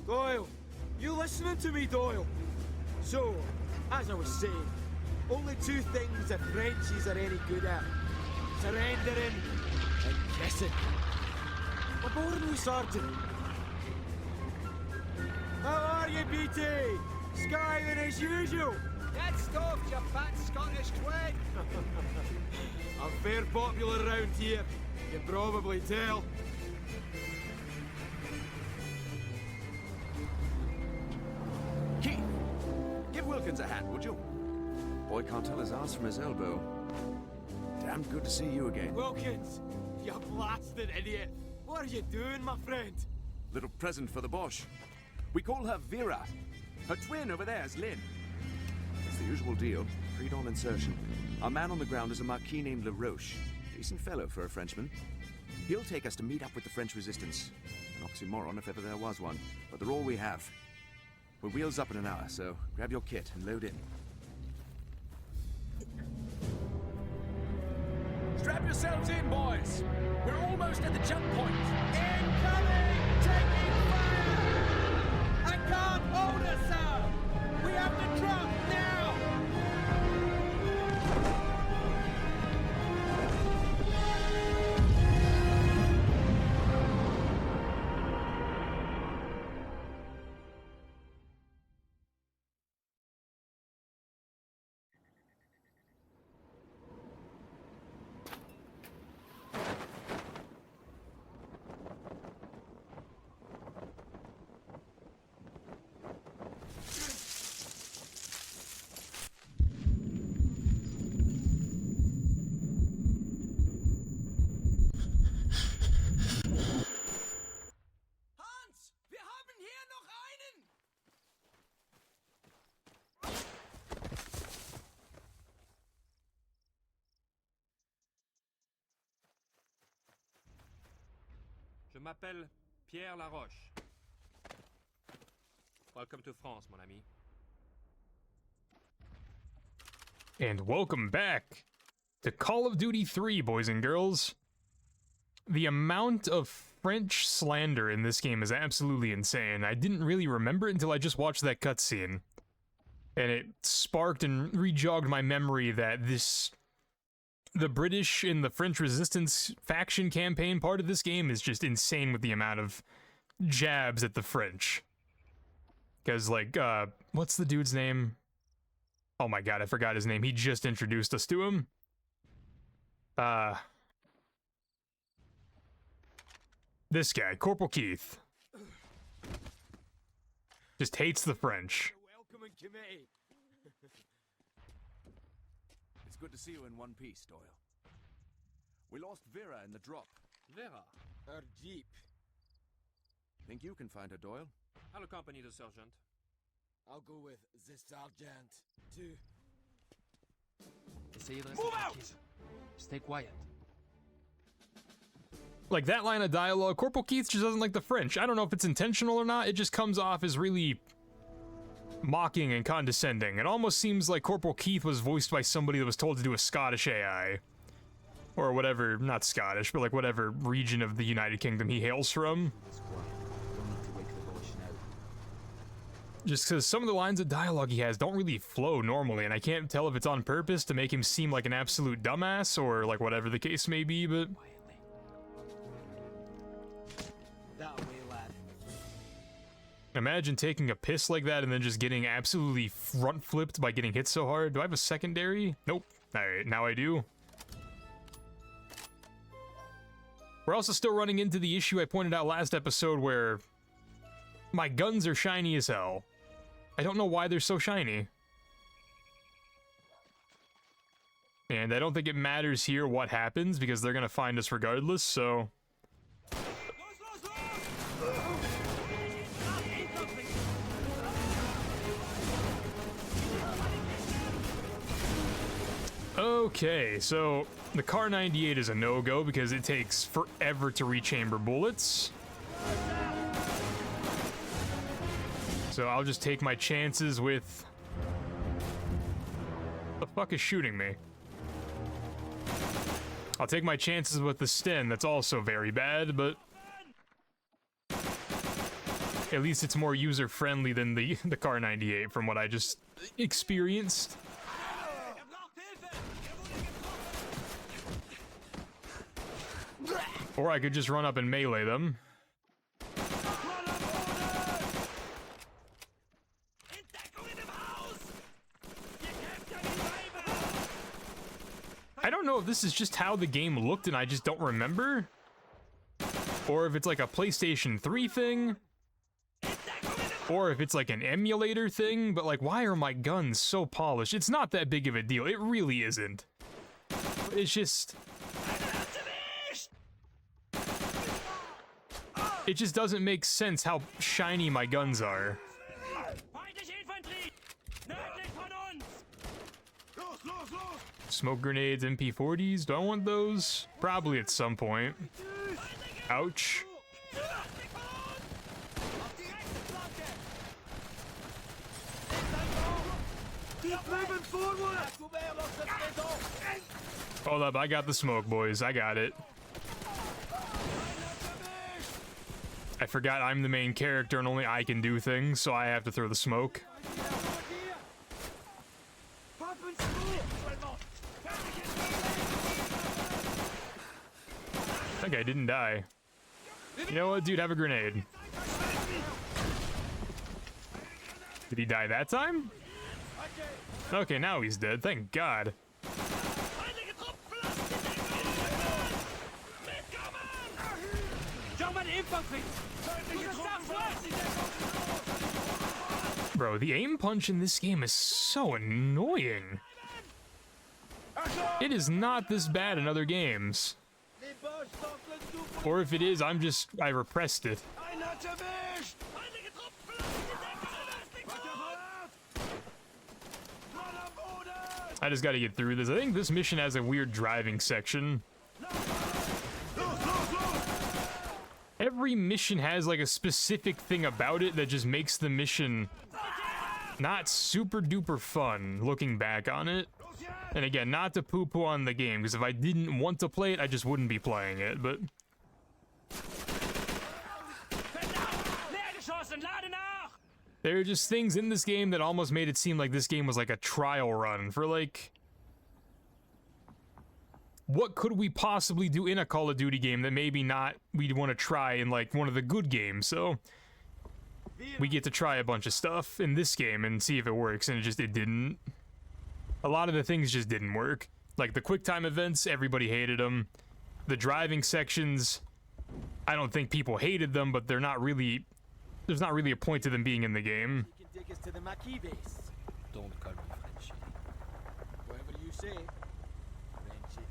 Doyle, you listening to me, Doyle? So, as I was saying, only two things the Frenchies are any good at. Surrendering and kissing. We're boring you, Sergeant. How are you, BT? Skiving as usual. Get stuffed, you fat Scottish twig! I'm fair popular around here. You can probably tell. Keith, give Wilkins a hand, would you? Boy can't tell his ass from his elbow. Damn good to see you again. Wilkins, you blasted idiot. What are you doing, my friend? Little present for the Boche. We call her Vera. Her twin over there is Lynn. It's the usual deal. Pre-dawn insertion. Our man on the ground is a Marquis named LaRoche. Decent fellow for a Frenchman. He'll take us to meet up with the French resistance. An oxymoron if ever there was one. But they're all we have. We're wheels up in an hour, so grab your kit and load in. Strap yourselves in, boys! We're almost at the jump point! Incoming! Taking fire! I can't hold us, sir! We have to drop now! Je m'appelle Pierre Laroche. Welcome to France, mon ami. And welcome back to Call of Duty 3, boys and girls. The amount of French slander in this game is absolutely insane. I didn't really remember it until I just watched that cutscene. And it sparked and rejogged my memory that the British and the French resistance faction campaign part of this game is just insane with the amount of jabs at the French. Because, like, what's the dude's name? Oh my god, I forgot his name. He just introduced us to him. This guy, Corporal Keith. Just hates the French. Welcome in committee. It's good to see you in one piece, Doyle. We lost Vera in the drop. Vera, Our jeep. Think you can find her, Doyle? I'll accompany the sergeant. I'll go with the sergeant, too. Move out! Stay quiet. Like, that line of dialogue, Corporal Keith just doesn't like the French. I don't know if it's intentional or not, it just comes off as really mocking and condescending. It almost seems like Corporal Keith was voiced by somebody that was told to do a Scottish AI. Or whatever, not Scottish, but like whatever region of the United Kingdom he hails from. Just because some of the lines of dialogue he has don't really flow normally, and I can't tell if it's on purpose to make him seem like an absolute dumbass, or like whatever the case may be, but... That way, lad. Imagine taking a piss like that and then just getting absolutely front flipped by getting hit so hard. Do I have a secondary? Nope. Alright, now I do. We're also still running into the issue I pointed out last episode where my guns are shiny as hell. I don't know why they're so shiny. And I don't think it matters here what happens because they're gonna find us regardless, so... Okay, so the Kar 98 is a no-go because it takes forever to rechamber bullets. So I'll just take my chances with... The fuck is shooting me? I'll take my chances with the Sten, that's also very bad, but... At least it's more user-friendly than the Car 98 from what I just experienced. Or I could just run up and melee them. I don't know if this is just how the game looked and I just don't remember, or if it's like a PlayStation 3 thing, or if it's like an emulator thing, but like, why are my guns so polished? It's not that big of a deal. It really isn't. It's just... It just doesn't make sense how shiny my guns are. Smoke grenades, MP40s, do I want those? Probably at some point. Ouch. Keep moving forward! Hold up, I got the smoke, boys. I got it. I forgot I'm the main character and only I can do things, so I have to throw the smoke. That guy didn't die. You know what, dude? Have a grenade. Did he die that time? Okay, now he's dead. Thank God. Bro, the aim punch in this game is so annoying. It is not this bad in other games. Or if it is, I repressed it. I just gotta get through this. I think this mission has a weird driving section. Every mission has like a specific thing about it that just makes the mission not super duper fun looking back on it. And again, not to poo-poo on the game, because if I didn't want to play it, I just wouldn't be playing it, but... There are just things in this game that almost made it seem like this game was like a trial run for like... What could we possibly do in a Call of Duty game that maybe not we'd want to try in like one of the good games, so... We get to try a bunch of stuff in this game and see if it works, and it didn't. A lot of the things just didn't work. Like the QuickTime events, everybody hated them. The driving sections, I don't think people hated them, but they're not really... There's not really a point to them being in the game. You can take us to the Maquis base. Don't call me Frenchie. Whatever you say, Frenchie.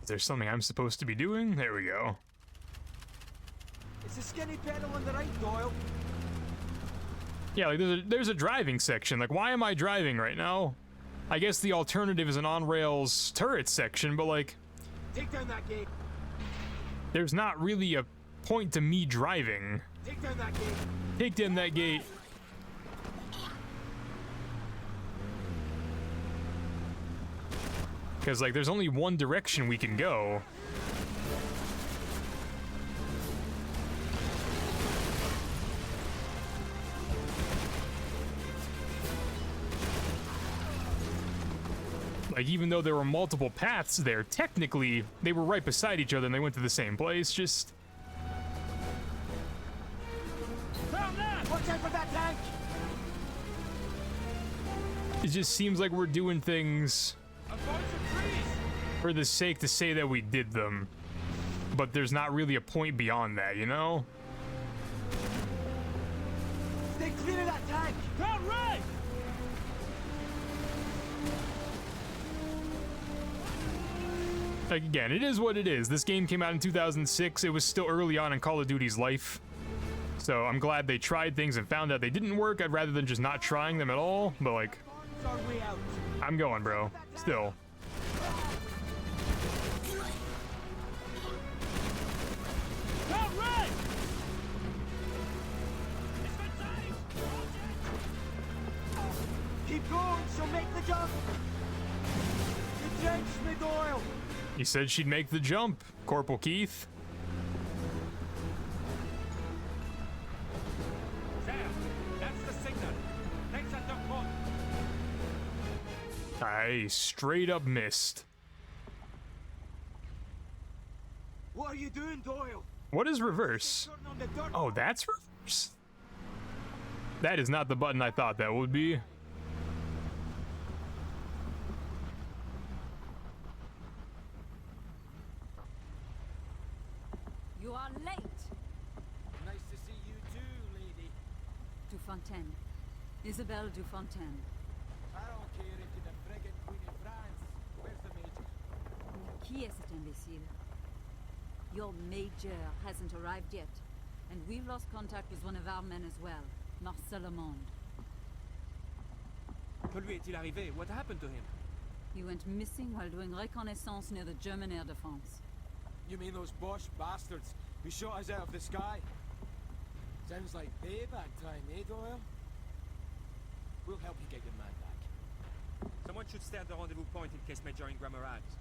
Is there something I'm supposed to be doing? There we go. It's a skinny pedal on the right, Doyle. Yeah, like there's a driving section. Like, why am I driving right now? I guess the alternative is an on-rails turret section, but like... Take down that gate. There's not really a point to me driving. Take down that gate. Take down that gate. Because, like, there's only one direction we can go. Like, even though there were multiple paths there, technically, they were right beside each other and they went to the same place, just... Watch out for that tank! It just seems like we're doing things for the sake to say that we did them. But there's not really a point beyond that, you know? Stay clear of that tank! Turn right! Like, again, it is what it is. This game came out in 2006. It was still early on in Call of Duty's life. So I'm glad they tried things and found out they didn't work. I'd rather than just not trying them at all. But, like, I'm going, bro. Still. Keep going, she'll make the jump! You drenched me, Doyle! You said she'd make the jump, Corporal Keith. I straight up missed. What are you doing, Doyle? What is reverse? Turn on the dirt. Oh, that's reverse? That is not the button I thought that would be. You are late. Nice to see you too, lady. Dufontaine. Isabelle Dufontaine. I don't care if you're the friggin' Queen of France. Where's the major? Qui est cet imbécile? Your major hasn't arrived yet. And we've lost contact with one of our men as well, Marcel Lamond. Que lui est-il arrivé? What happened to him? He went missing while doing reconnaissance near the German air defense. You mean those Bosch bastards who shot us out of the sky? Sounds like payback time, eh, Doyle? We'll help you get your man back. Someone should stay at the rendezvous point in case Major Ingram arrives.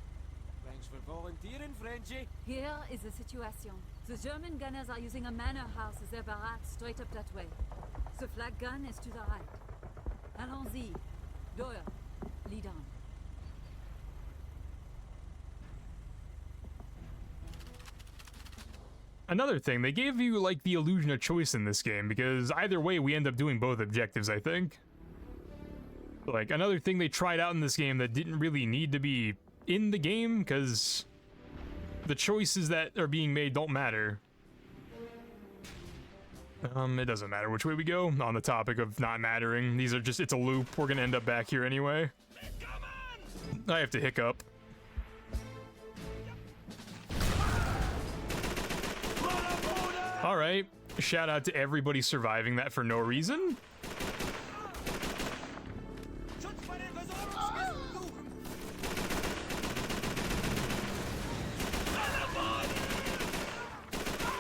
Thanks for volunteering, Frenchie. Here is the situation. The German gunners are using a manor house as their barracks straight up that way. The flag gun is to the right. Allons-y. Doyle, lead on. Another thing, they gave you, like, the illusion of choice in this game, because either way, we end up doing both objectives, I think. Like, another thing they tried out in this game that didn't really need to be in the game, because the choices that are being made don't matter. It doesn't matter which way we go, on the topic of not mattering. These are just, it's a loop. We're gonna end up back here anyway. I have to hiccup. Alright, shout out to everybody surviving that for no reason.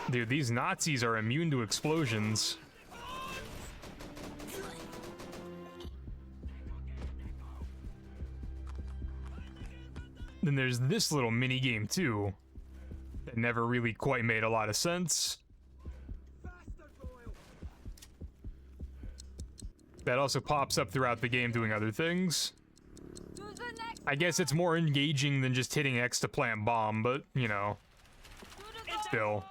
Dude, these Nazis are immune to explosions. Then there's this little mini game too that never really quite made a lot of sense. That also pops up throughout the game doing other things. I guess it's more engaging than just hitting X to plant bomb, but, you know, still.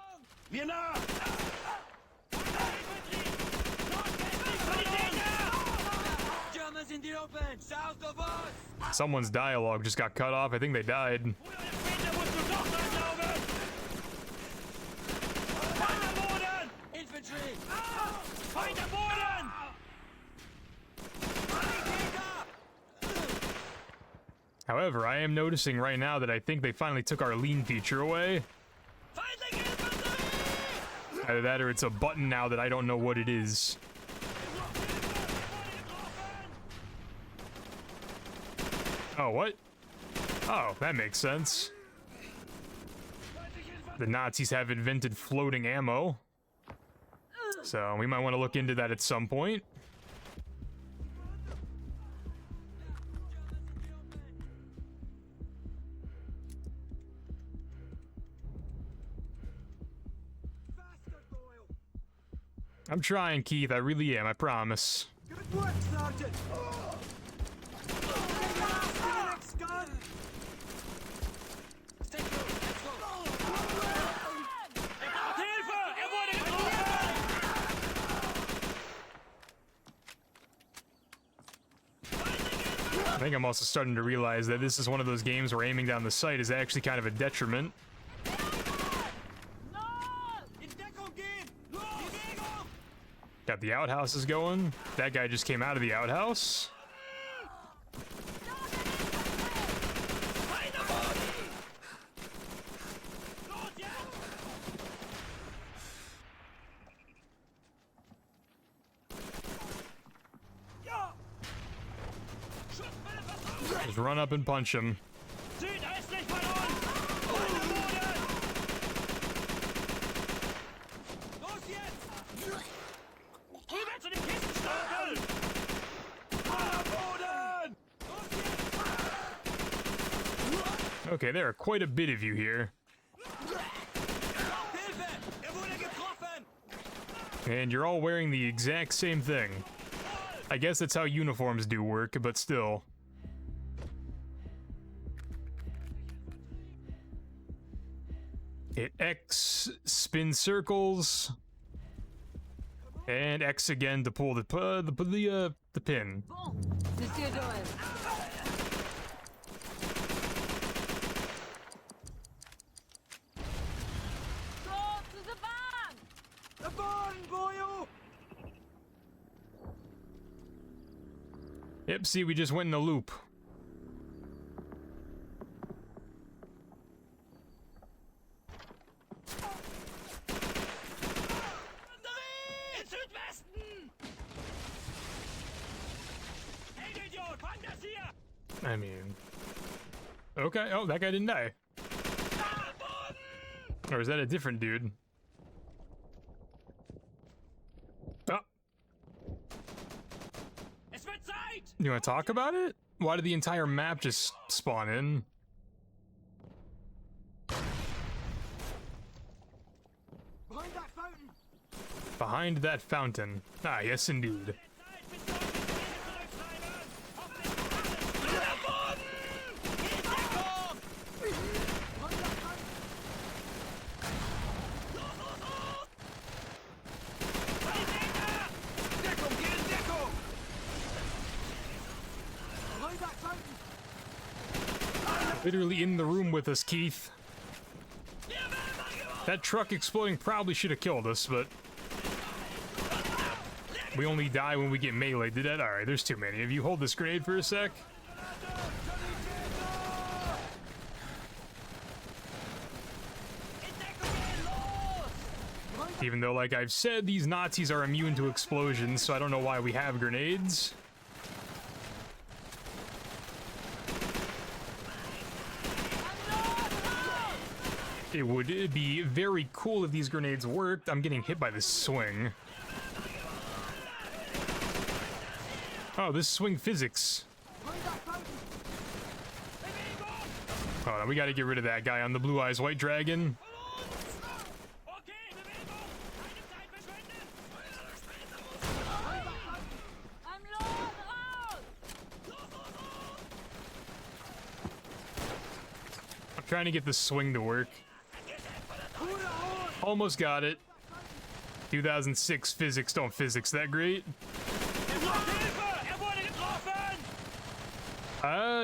Germans in the open, south of us! Someone's dialogue just got cut off. I think they died. Infantry! However, I am noticing right now that I think they finally took our lean feature away. Either that or it's a button now that I don't know what it is. Oh, what? Oh, that makes sense. The Nazis have invented floating ammo. So we might want to look into that at some point. I'm trying, Keith. I really am. I promise. Good work, Sergeant! I think I'm also starting to realize that this is one of those games where aiming down the sight is actually kind of a detriment. Got the outhouses going. That guy just came out of the outhouse. Just run up and punch him. Okay, there are quite a bit of you here. And you're all wearing the exact same thing. I guess that's how uniforms do work, but still. Hit X, spin circles, and X again to pull the pin. Bon, Monsieur Doyle. Go to the barn! The barn, boyo! Yep, see, we just went in a loop. I mean... Okay, oh, that guy didn't die. Or is that a different dude? Oh. You want to talk about it? Why did the entire map just spawn in? Behind that fountain! Behind that fountain. Ah, yes indeed. Literally in the room with us, Keith. That truck exploding probably should have killed us, but we only die when we get melee. Did that? Alright, there's too many. If you hold this grenade for a sec. Even though, like I've said, these Nazis are immune to explosions, so I don't know why we have grenades. It would be very cool if these grenades worked. I'm getting hit by this swing. Oh, this swing physics. Hold on, we gotta get rid of that guy on the Blue Eyes White Dragon. I'm trying to get this swing to work. Almost got it. 2006 physics don't physics that great.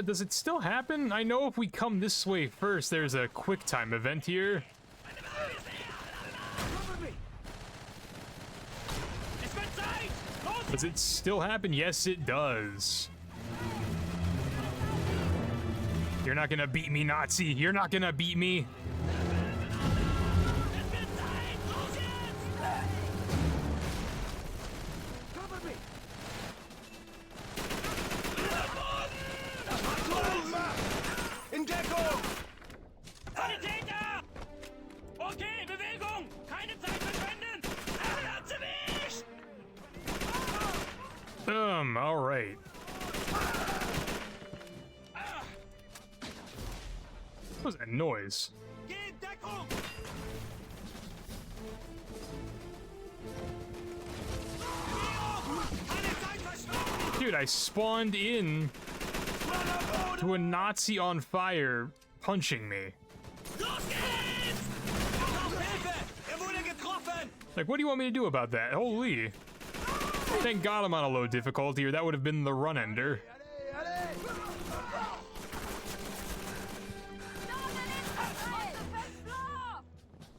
Does it still happen? I know if we come this way first, there's a quick time event here. Does it still happen? Yes, it does. You're not gonna beat me, Nazi. You're not gonna beat me. All right. What was that noise? Dude, I spawned in to a Nazi on fire punching me. Like, what do you want me to do about that? Holy. Thank God I'm on a low difficulty, or that would have been the run ender.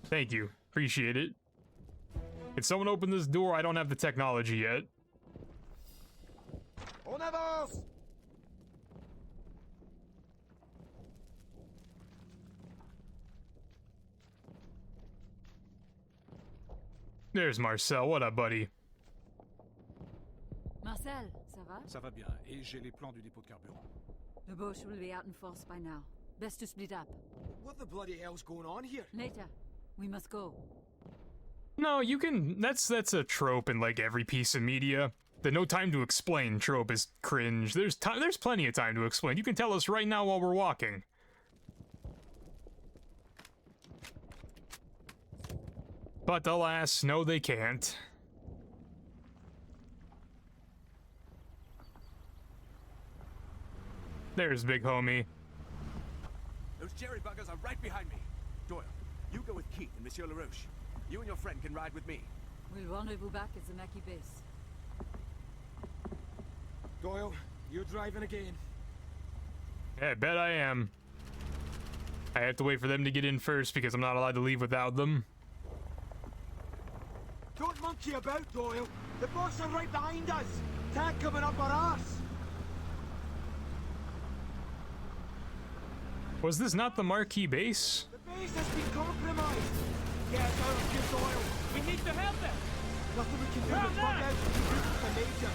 Thank you. Appreciate it. Can someone open this door? I don't have the technology yet. On avance! There's Marcel. What up, buddy? Marcel, ça va? Ça va bien, et j'ai les plans du dépôt de carburant. The Bosch will be out in force by now. Best to split up. What the bloody hell's going on here? Later. We must go. No, you can... That's a trope in, like, every piece of media. The no time to explain trope is cringe. There's plenty of time to explain. You can tell us right now while we're walking. But alas, no they can't. There's big homie. Those jerry buggers are right behind me. Doyle, You go with Keith and Monsieur LaRoche. You and your friend can ride with me. We'll rendezvous back at the Maquis base. Doyle, you're driving again. Yeah, I bet I am. I have to wait for them to get in first because I'm not allowed to leave without them. Don't monkey about, Doyle. The boss are right behind us. Tank coming up our arse. Was this not the Marquis base? The base has been compromised. Get us out of here, Doyle. We need to help them. Nothing we can do but bug out and regroup with the Major.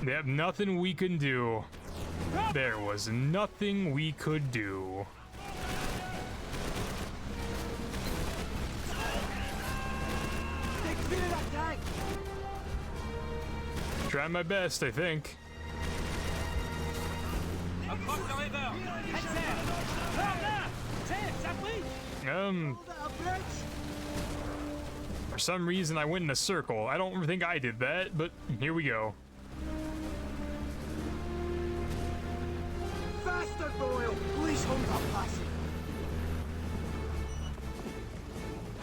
They have nothing we can do. There was nothing we could do. Take fear of that tank. Try my best, I think. Across the river. Head there. Par là. Tiens, ça brille. Hold it, a bridge. For some reason I went in a circle. I don't think I did that, but here we go. Faster, Doyle. Please hold up, lassie.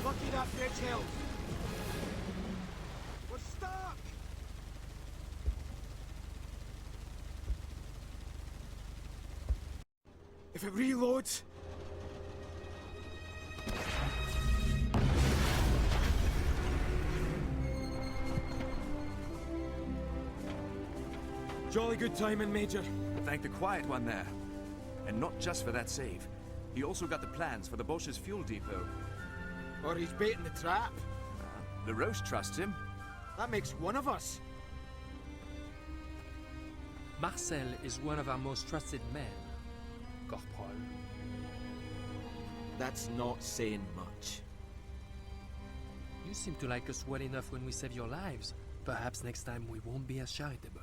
Lucky that bridge held. We're stuck. If it reloads. Jolly good timing, Major. Thank the Quiet One there. And not just for that save. He also got the plans for the Bosch's fuel depot. Or he's baiting the trap. LaRoche trusts him. That makes one of us. Marcel is one of our most trusted men, Corporal. That's not saying much. You seem to like us well enough when we save your lives. Perhaps next time we won't be as charitable.